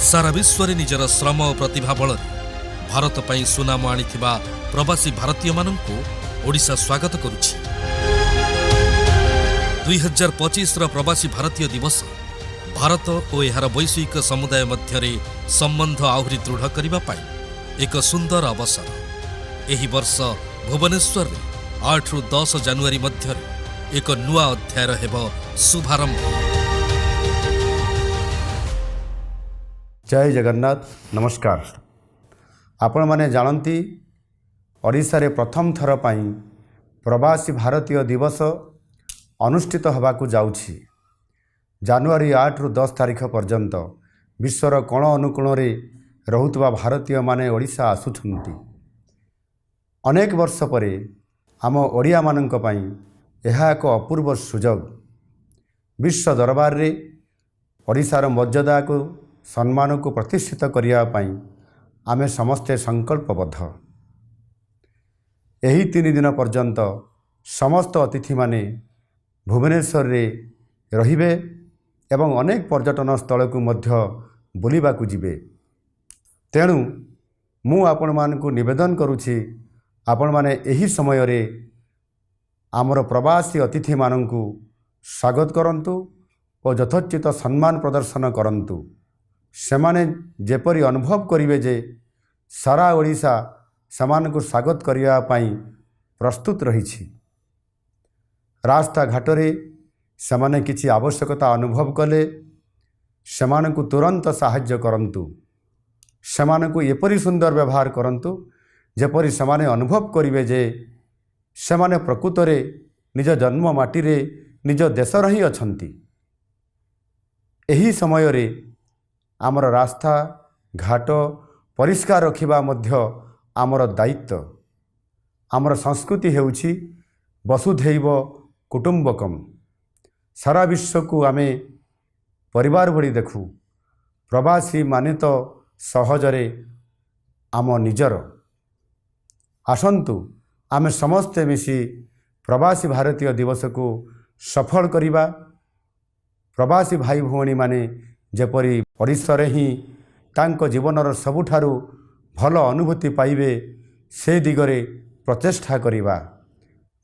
सारा विश्व रे निजर श्रम और प्रतिभा बल भारत पई सुनाम आनिथिबा प्रवासी भारतीय माननकु ओडिशा स्वागत करुछि। 2025 प्रवासी भारतीय दिवस भारत और एहार वैश्विक समुदाय मध्यरे संबंध आहुरी दृढ़ करिबा पाई एक सुंदर अवसर। एही वर्ष भुवनेश्वर रे 8 रु 10 जनवरी मध्यरे एक नुआ अध्याय हेब शुभारंभ। जय जगन्नाथ। नमस्कार। आपण माने जानती ओडिशा रे प्रथम थर पाई प्रवासी भारतीय दिवस अनुष्ठित होबाकू जाउछि। जनवरी 8 रु 10 तारिख पर्यंत विश्वर कोण अनुकोण रे रहुतबा भारतीय माने ओडिशा आसुछंती। अनेक वर्ष परे आम ओडिया माननक पई एहा एक अपूर्व सुजोग। विश्व दरबार रे ओडिशार मर्यादा को सम्मान को प्रतिष्ठित करिया पाई आमे समस्ते संकल्पबद्ध। एही 3 दिन पर्यंत समस्त अतिथि माने भुवनेश्वर रे रहिबे एवं अनेक पर्यटन स्थल को मध्य बुलिबाकू जिबे। तेणु मु आपण मानकू निवेदन करूछि आपण माने एही समय रे आमर प्रवासी अतिथि मानकू स्वागत करंतु और यथोचित सम्मान प्रदर्शन करंतु। सेमाने जेपरी अनुभव करिवे जे सारा ओडिशा समान को स्वागत करिया पाई प्रस्तुत रहिछि। रास्ता घाटरे सेमाने किछि आवश्यकता अनुभव कले सेमान को तुरंत साहाय्य करंतु। सेमान को एपरी सुंदर व्यवहार करंतु जेपरी सेमाने अनुभव करिवे जे सेमाने प्रकृतरे निज जन्म माटी रे निज देशर ही अछंती। एही समय रे आमर रास्ता घाट परिष्कार रखिबा मध्य आमर दायित्व। आमर संस्कृति हेउछि वसुधैव कुटुंबकम। सारा विश्व को आमे परिवार भली देखु। प्रवासी माने तो सहजरे आम निजर। आसंतु आमे समस्ते मिसी प्रवासी भारतीय दिवस को सफल करिबा। प्रवासी भाई भौणी माने जेपरी ओडिशा रे ही तांको जीवनर सबुठारु भल अनुभूति पाइबे से दिगरे प्रचेष्टा करिबा।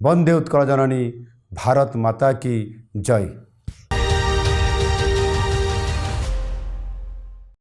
वंदे उत्कल जननी भारत माता की जय।